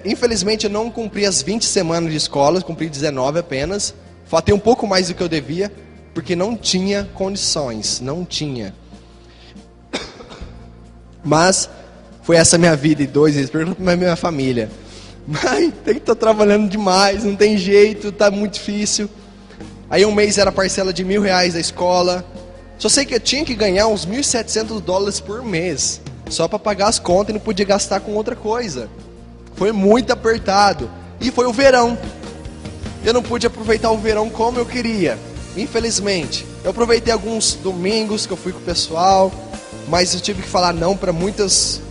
Infelizmente, eu não cumpri as 20 semanas de escola, cumpri 19 apenas. Faltei um pouco mais do que eu devia, porque não tinha condições, não tinha. Mas foi essa minha vida e 2 vezes, pergunta para minha família. Mãe, tem que estar trabalhando demais, não tem jeito, tá muito difícil. Aí um mês era parcela de R$1.000 da escola. Só sei que eu tinha que ganhar uns $1.700 por mês, só para pagar as contas e não podia gastar com outra coisa. Foi muito apertado. E foi o verão. Eu não pude aproveitar o verão como eu queria, infelizmente. Eu aproveitei alguns domingos que eu fui com o pessoal, mas eu tive que falar não para muitos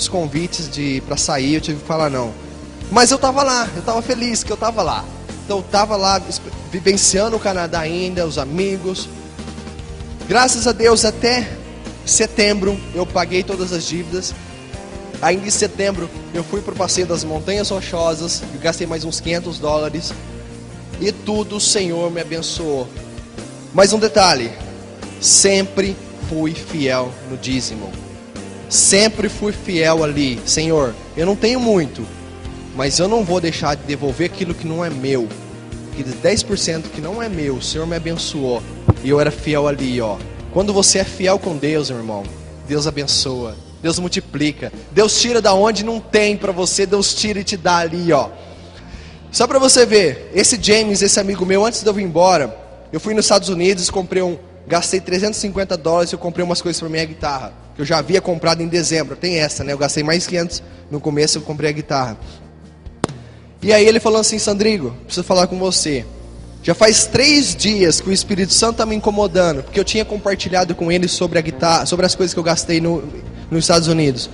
convites para sair, eu tive que falar não. Mas eu estava lá, eu estava feliz que eu estava lá. Então eu estava lá vivenciando o Canadá ainda, os amigos. Graças a Deus até setembro eu paguei todas as dívidas. Ainda em setembro eu fui para o passeio das Montanhas Rochosas e gastei mais uns $500. E tudo o Senhor me abençoou. Mas um detalhe, sempre fui fiel no dízimo. Sempre fui fiel ali. Senhor, eu não tenho muito, mas eu não vou deixar de devolver aquilo que não é meu. Aqueles 10% que não é meu, o Senhor me abençoou. E eu era fiel ali, ó. Quando você é fiel com Deus, meu irmão, Deus abençoa, Deus multiplica. Deus tira da onde não tem para você, Deus tira e te dá ali, ó. Só para você ver, esse James, esse amigo meu, antes de eu vir embora, eu fui nos Estados Unidos, gastei $350 e eu comprei umas coisas para minha guitarra, que eu já havia comprado em dezembro. Tem essa, né? Eu gastei mais 500 no começo, eu comprei a guitarra. E aí ele falou assim: Sandrigo, preciso falar com você. Já faz 3 dias que o Espírito Santo está me incomodando, porque eu tinha compartilhado com ele sobre a guitarra, sobre as coisas que eu gastei nos Estados Unidos.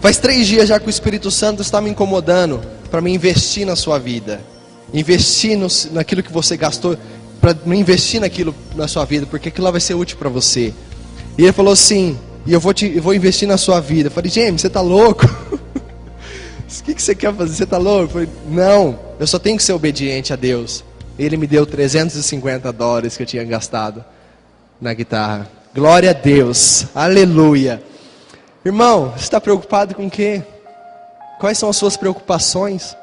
Faz 3 dias já que o Espírito Santo está me incomodando para me investir na sua vida, investir naquilo que você gastou, para me investir naquilo na sua vida, porque aquilo lá vai ser útil para você. E ele falou assim: e eu vou investir na sua vida. Eu falei: James, você está louco? O que você quer fazer? Você está louco? Eu falei: não, eu só tenho que ser obediente a Deus. Ele me deu $350 que eu tinha gastado na guitarra. Glória a Deus, aleluia. Irmão, você está preocupado com o quê? Quais são as suas preocupações?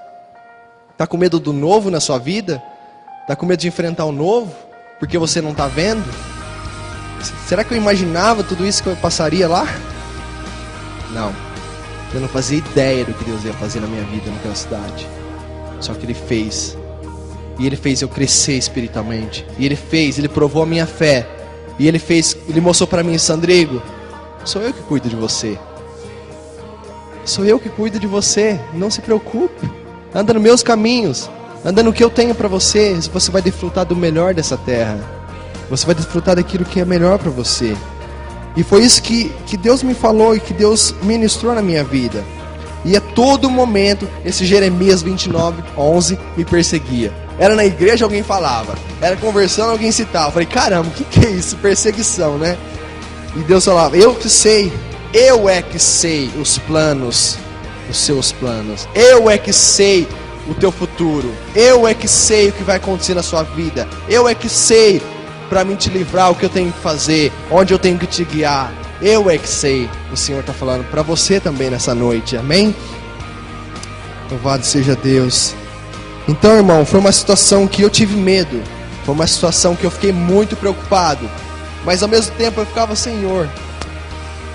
Está com medo do novo na sua vida? Está com medo de enfrentar o novo? Porque você não está vendo? Será que eu imaginava tudo isso que eu passaria lá? Não. Eu não fazia ideia do que Deus ia fazer na minha vida naquela cidade. Só que Ele fez. E Ele fez eu crescer espiritualmente. E Ele provou a minha fé. E Ele mostrou para mim: Sandrigo, sou eu que cuido de você. Sou eu que cuido de você. Não se preocupe. Anda nos meus caminhos. Anda no que eu tenho para você. Você vai desfrutar do melhor dessa terra. Você vai desfrutar daquilo que é melhor para você. E foi isso que Deus me falou e que Deus ministrou na minha vida. E a todo momento esse Jeremias 29:11 me perseguia. Era na igreja, alguém falava. Era conversando, alguém citava. Eu falei: caramba, o que é isso? Perseguição, né? E Deus falava: eu é que sei os planos, os seus planos. Eu é que sei o teu futuro. Eu é que sei o que vai acontecer na sua vida. Eu é que sei para mim te livrar, o que eu tenho que fazer, onde eu tenho que te guiar. Eu é que sei. O Senhor está falando para você também nessa noite, amém? Louvado seja Deus. Então, irmão, foi uma situação que eu tive medo. Foi uma situação que eu fiquei muito preocupado. Mas ao mesmo tempo eu ficava: Senhor,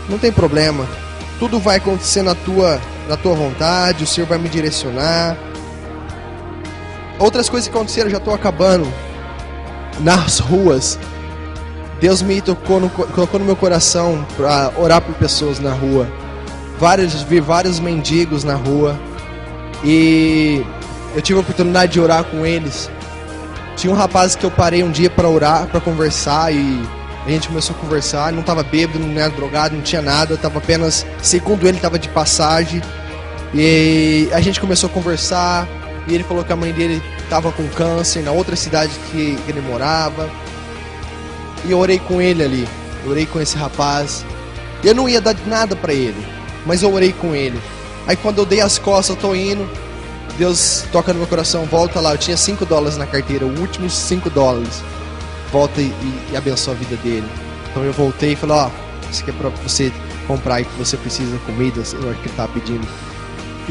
não tem problema. Tudo vai acontecer na tua vontade. O Senhor vai me direcionar. Outras coisas que aconteceram, eu já estou acabando. Nas ruas, Deus me colocou no meu coração para orar por pessoas na rua. Vi vários mendigos na rua. E eu tive a oportunidade de orar com eles. Tinha um rapaz que eu parei um dia para orar, para conversar. E a gente começou a conversar. Ele não estava bêbado, não era drogado, não tinha nada. Estava apenas, segundo ele, estava de passagem. E a gente começou a conversar. E ele falou que a mãe dele estava com câncer na outra cidade que ele morava. E eu orei com ele ali. Eu orei com esse rapaz. Eu não ia dar nada para ele, mas eu orei com ele. Aí quando eu dei as costas, eu tô indo, Deus toca no meu coração: volta lá. Eu tinha $5 na carteira, os últimos $5. Volta e abençoa a vida dele. Então eu voltei e falei: ó, isso aqui é para você comprar aí, que você precisa de comida, que ele tá pedindo.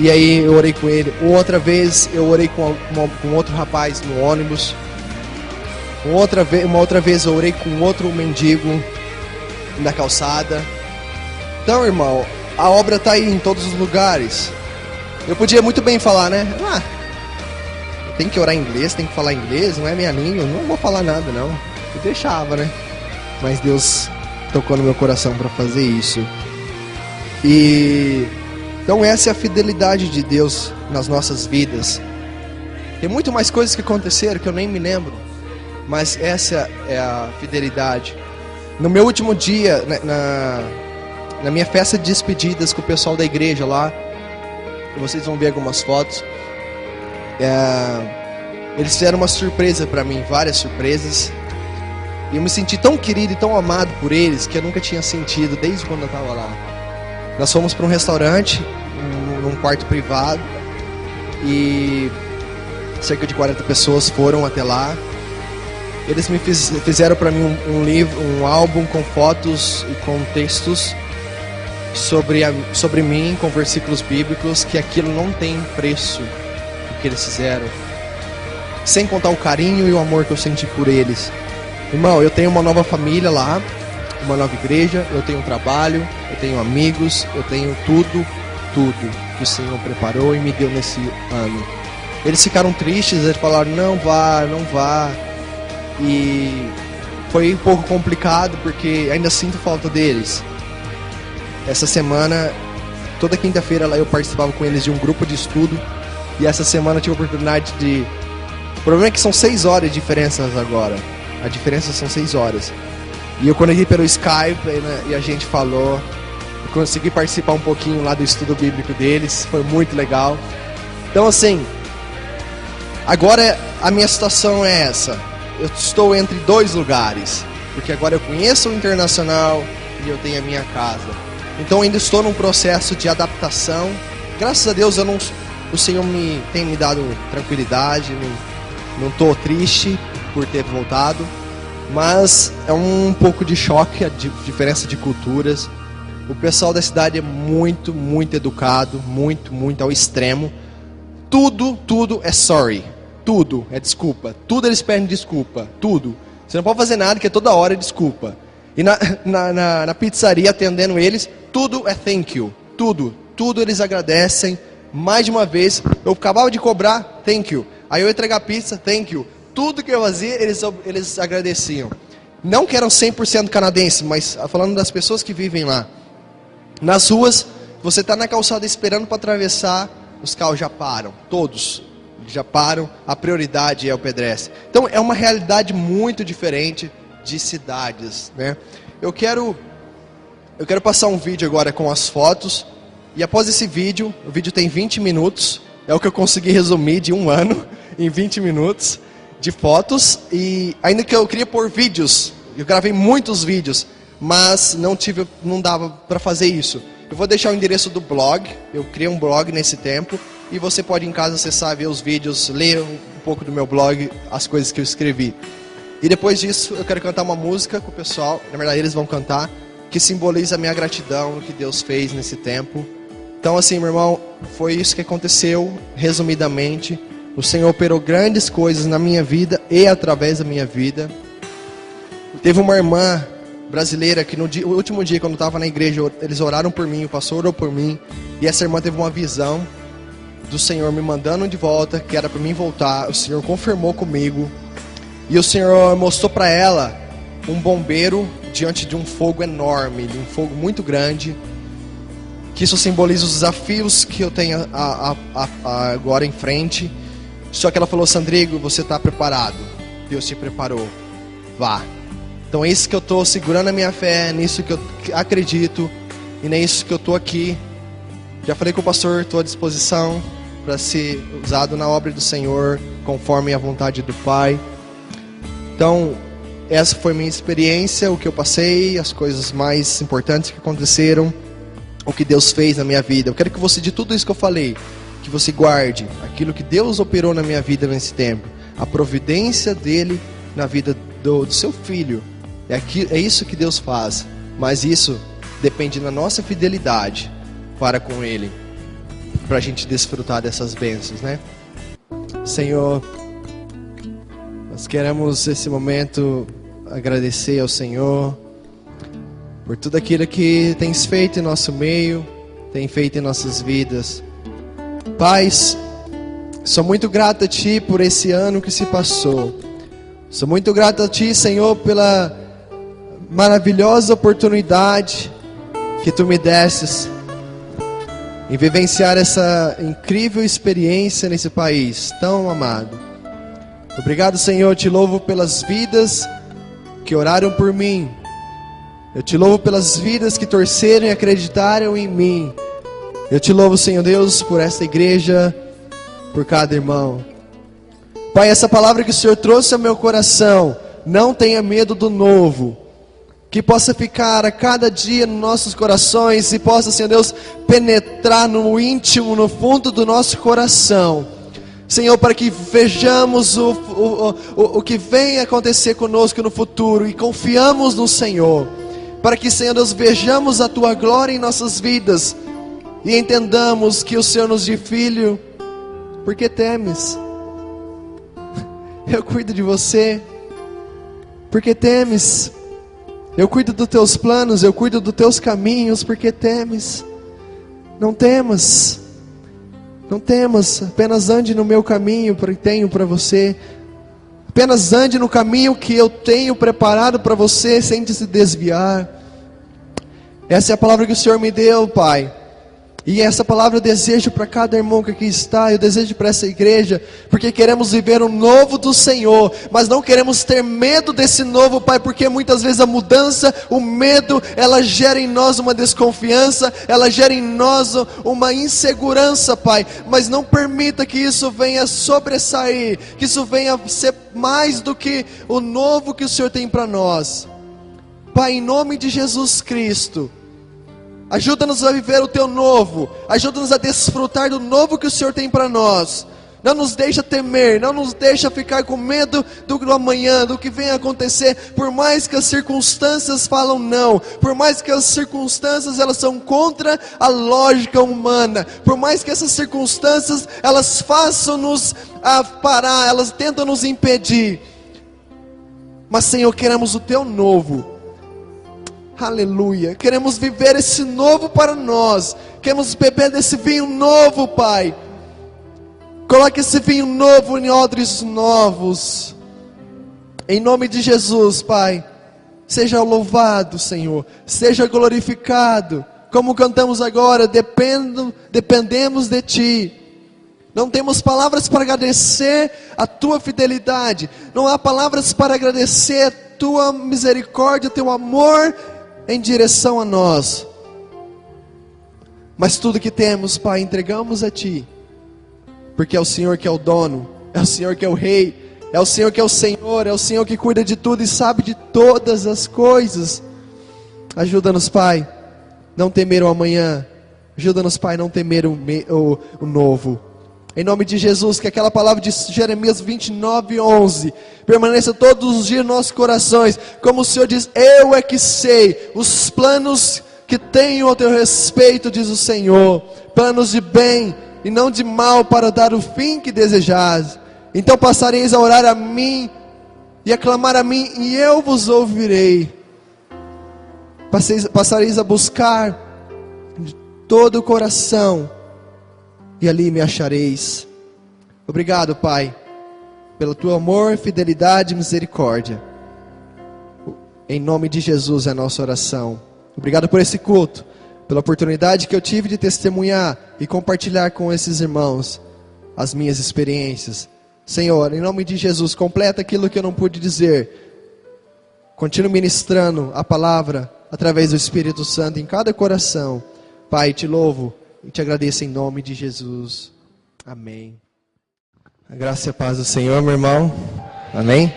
E aí eu orei com ele. Outra vez eu orei com outro rapaz no ônibus. Uma outra vez eu orei com outro mendigo na calçada. Então, irmão, a obra está aí em todos os lugares. Eu podia muito bem falar, né? Tem que orar em inglês, tem que falar inglês, não é minha língua, não vou falar nada não. Eu deixava, né? Mas Deus tocou no meu coração para fazer isso. Então essa é a fidelidade de Deus nas nossas vidas. Tem muito mais coisas que aconteceram que eu nem me lembro, mas essa é a fidelidade. No meu último dia, na minha festa de despedidas com o pessoal da igreja lá, vocês vão ver algumas fotos. Eles fizeram uma surpresa para mim, várias surpresas. E eu me senti tão querido e tão amado por eles que eu nunca tinha sentido desde quando eu estava lá. Nós fomos para um restaurante, num quarto privado, e cerca de 40 pessoas foram até lá. Eles me fizeram para mim um livro, um álbum com fotos e com textos sobre mim, com versículos bíblicos, que aquilo não tem preço, o que eles fizeram. Sem contar o carinho e o amor que eu senti por eles. Irmão, eu tenho uma nova família lá, uma nova igreja, eu tenho um trabalho, eu tenho amigos, eu tenho tudo que o Senhor preparou e me deu nesse ano. Eles ficaram tristes, eles falaram, não vá. E foi um pouco complicado, porque ainda sinto falta deles. Essa semana, toda quinta-feira lá eu participava com eles de um grupo de estudo. E essa semana eu tive a oportunidade de... O problema é que são 6 horas de diferenças agora. A diferença são 6 horas. E eu conectei pelo Skype, né, e a gente falou. Eu consegui participar um pouquinho lá do estudo bíblico deles. Foi muito legal. Então assim, agora a minha situação é essa. Eu estou entre 2 lugares. Porque agora eu conheço o internacional e eu tenho a minha casa. Então ainda estou num processo de adaptação. Graças a Deus o Senhor tem me dado tranquilidade. Não estou triste por ter voltado. Mas é um pouco de choque a diferença de culturas. O pessoal da cidade é muito educado. Muito ao extremo. Tudo é sorry. Tudo é desculpa. Tudo eles pedem desculpa. Tudo. Você não pode fazer nada, que toda hora é desculpa. E na pizzaria, atendendo eles, tudo é thank you. Tudo eles agradecem. Mais de uma vez, eu acabava de cobrar, thank you. Aí eu ia entregar a pizza, thank you. Tudo que eu fazia, eles agradeciam. Não que eram 100% canadenses, mas falando das pessoas que vivem lá. Nas ruas, você está na calçada esperando para atravessar, os carros já param. Todos já param, a prioridade é o pedestre. Então é uma realidade muito diferente de cidades, né? Eu quero passar um vídeo agora com as fotos. E após esse vídeo, o vídeo tem 20 minutos. É o que eu consegui resumir de um ano em 20 minutos de fotos. E ainda que eu queria pôr vídeos, eu gravei muitos vídeos, mas não dava para fazer isso. Eu vou deixar o endereço do blog. Eu criei um blog nesse tempo. E você pode em casa acessar, ver os vídeos, ler um pouco do meu blog, as coisas que eu escrevi. E depois disso, eu quero cantar uma música com o pessoal. Na verdade, eles vão cantar, que simboliza a minha gratidão no que Deus fez nesse tempo. Então assim, meu irmão, foi isso que aconteceu, resumidamente. O Senhor operou grandes coisas na minha vida e através da minha vida. Teve uma irmã brasileira que no último dia, quando eu estava na igreja, eles oraram por mim, o pastor orou por mim. E essa irmã teve uma visão do Senhor me mandando de volta, que era para mim voltar. O Senhor confirmou comigo. E o Senhor mostrou para ela um bombeiro diante de um fogo enorme, de um fogo muito grande. Que isso simboliza os desafios que eu tenho agora em frente. Só que ela falou, Sandrigo, você está preparado. Deus te preparou. Vá. Então é isso que eu estou segurando a minha fé, é nisso que eu acredito. E é isso que eu estou aqui. Já falei com o pastor, estou à disposição para ser usado na obra do Senhor, conforme a vontade do Pai. Então, essa foi minha experiência, o que eu passei, as coisas mais importantes que aconteceram, o que Deus fez na minha vida. Eu quero que você, de tudo isso que eu falei, que você guarde aquilo que Deus operou na minha vida nesse tempo. A providência dele na vida do seu filho. É isso que Deus faz. Mas isso depende da nossa fidelidade para com ele. Para a gente desfrutar dessas bênçãos, né? Senhor, nós queremos esse momento agradecer ao Senhor por tudo aquilo que tens feito em nosso meio, tem feito em nossas vidas. Pai, sou muito grato a Ti por esse ano que se passou. Sou muito grato a Ti, Senhor, pela maravilhosa oportunidade que Tu me destes em vivenciar essa incrível experiência nesse país tão amado. Obrigado, Senhor, eu te louvo pelas vidas que oraram por mim. Eu te louvo pelas vidas que torceram e acreditaram em mim. Eu te louvo, Senhor Deus, por esta igreja, por cada irmão. Pai, essa palavra que o Senhor trouxe ao meu coração, não tenha medo do novo, que possa ficar a cada dia nos nossos corações e possa, Senhor Deus, penetrar no íntimo, no fundo do nosso coração, Senhor, para que vejamos o que vem acontecer conosco no futuro e confiamos no Senhor, para que, Senhor Deus, vejamos a Tua glória em nossas vidas e entendamos que o Senhor nos diz: filho, por que temes? Eu cuido de você. Por que temes? Eu cuido dos teus planos, eu cuido dos teus caminhos. Por que temes? Não temas. Não temas, apenas ande no meu caminho que tenho para você. Apenas ande no caminho que eu tenho preparado para você, sem se desviar. Essa é a palavra que o Senhor me deu, Pai. E essa palavra eu desejo para cada irmão que aqui está, eu desejo para essa igreja, porque queremos viver o novo do Senhor, mas não queremos ter medo desse novo, Pai, porque muitas vezes a mudança, o medo, ela gera em nós uma desconfiança, ela gera em nós uma insegurança, Pai, mas não permita que isso venha sobressair, que isso venha ser mais do que o novo que o Senhor tem para nós. Pai, em nome de Jesus Cristo, ajuda-nos a viver o Teu novo. Ajuda-nos a desfrutar do novo que o Senhor tem para nós. Não nos deixa temer, não nos deixa ficar com medo do amanhã, do que vem acontecer. Por mais que as circunstâncias falam não, por mais que as circunstâncias elas são contra a lógica humana, por mais que essas circunstâncias elas façam-nos parar, elas tentam nos impedir. Mas, Senhor, queremos o Teu novo. Aleluia, queremos viver esse novo para nós, queremos beber desse vinho novo, Pai. Coloque esse vinho novo em odres novos, em nome de Jesus, Pai. Seja louvado, Senhor, seja glorificado, como cantamos agora, dependemos de Ti. Não temos palavras para agradecer a Tua fidelidade, não há palavras para agradecer a Tua misericórdia, Teu amor em direção a nós, mas tudo que temos, Pai, entregamos a Ti, porque é o Senhor que é o dono, é o Senhor que é o Rei, é o Senhor que é o Senhor, é o Senhor que cuida de tudo e sabe de todas as coisas. Ajuda-nos, Pai, não temer o amanhã, ajuda-nos, Pai, não temer o novo. Em nome de Jesus, que aquela palavra de Jeremias 29:11 permaneça todos os dias nos nossos corações. Como o Senhor diz: eu é que sei os planos que tenho ao teu respeito, diz o Senhor, planos de bem e não de mal, para dar o fim que desejais. Então passareis a orar a mim e a clamar a mim, e eu vos ouvirei. Passareis a buscar de todo o coração, e ali me achareis. Obrigado, Pai, pelo Teu amor, fidelidade e misericórdia. Em nome de Jesus é a nossa oração. Obrigado por esse culto, pela oportunidade que eu tive de testemunhar e compartilhar com esses irmãos as minhas experiências. Senhor, em nome de Jesus, completa aquilo que eu não pude dizer. Continue ministrando a palavra através do Espírito Santo em cada coração. Pai, Te louvo e Te agradeço em nome de Jesus. Amém. A graça e a paz do Senhor, meu irmão. Amém.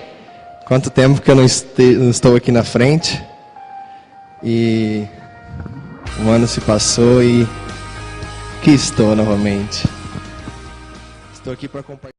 Quanto tempo que eu não estou aqui na frente. E um ano se passou e aqui estou novamente. Estou aqui para compartilhar.